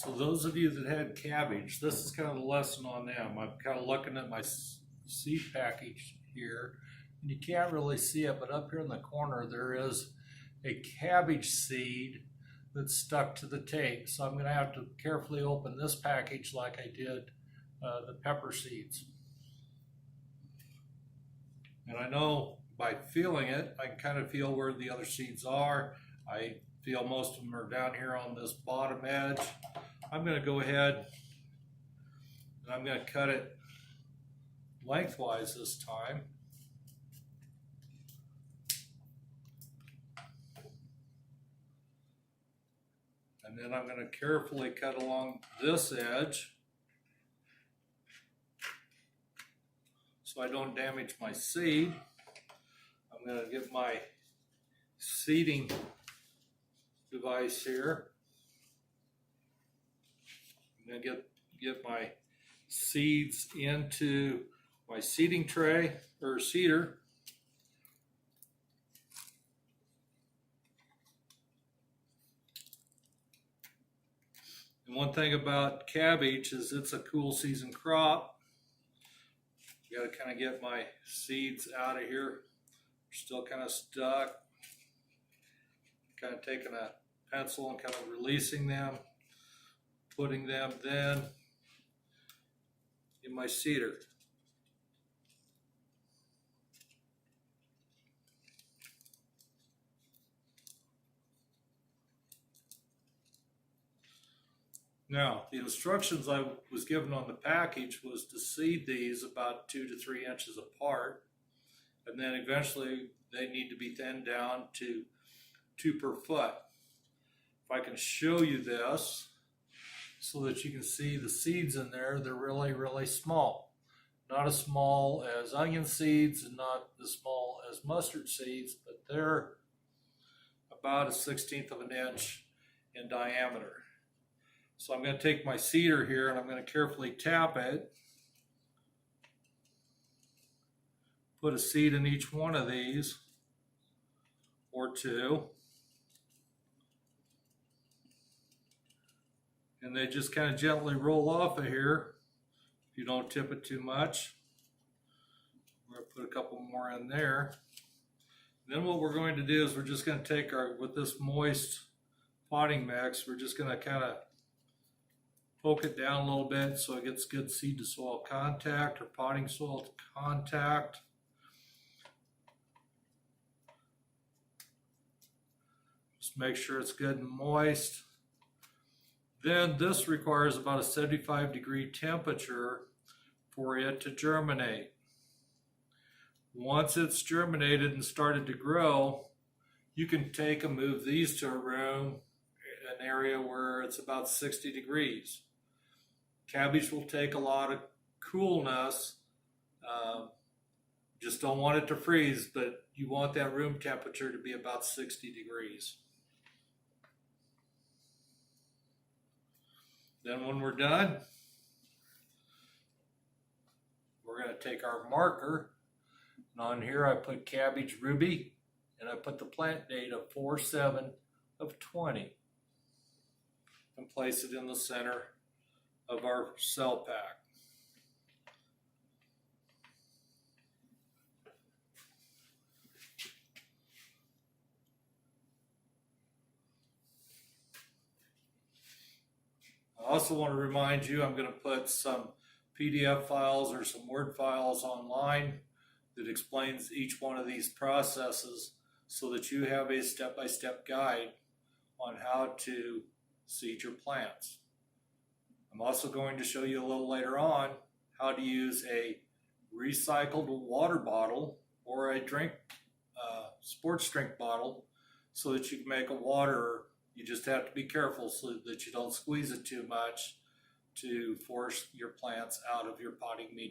So those of you that had cabbage, this is kind of the lesson on them. I'm kind of looking at my seed package here, and you can't really see it, but up here in the corner there is a cabbage seed that's stuck to the tape. So I'm going to have to carefully open this package like I did the pepper seeds. And I know by feeling it, I can kind of feel where the other seeds are. I feel most of them are down here on this bottom edge. I'm going to go ahead and I'm going to cut it lengthwise this time. And then I'm going to carefully cut along this edge so I don't damage my seed. I'm going to get my seeding device here. I'm going to get my seeds into my seeding tray or seeder. And one thing about cabbage is it's a cool season crop. You got to kind of get my seeds out of here. They're still kind of stuck. Kind of taking a pencil and kind of releasing them, putting them then in my seeder. Now, the instructions I was given on the package was to seed these about 2 to 3 inches apart, and then eventually they need to be thinned down to 2 per foot. If I can show you this so that you can see the seeds in there, they're really, really small. Not as small as onion seeds and not as small as mustard seeds, but they're about 1/16 of an inch in diameter. So I'm going to take my seeder here and I'm going to carefully tap it. Put a seed in each one of these, or 2. And they just kind of gently roll off of here if you don't tip it too much. We're going to put a couple more in there. Then what we're going to do is we're just going to take with this moist potting mix, we're just going to kind of poke it down a little bit so it gets good seed to soil contact or potting soil contact. Just make sure it's good and moist. Then this requires about a 75-degree temperature for it to germinate. Once it's germinated and started to grow, you can take and move these to a room, an area where it's about 60 degrees. Cabbage will take a lot of coolness. Just don't want it to freeze, but you want that room temperature to be about 60 degrees. Then when we're done, we're going to take our marker, and on here I put cabbage ruby, and I put the plant date of 4/7/20, and place it in the center of our cell pack. I also want to remind you I'm going to put some PDF files or some Word files online that explains each one of these processes so that you have a step-by-step guide on how to seed your plants. I'm also going to show you a little later on how to use a recycled water bottle or a sports drink bottle so that you can make a water. You just have to be careful so that you don't squeeze it too much to force your plants out of your potting medium.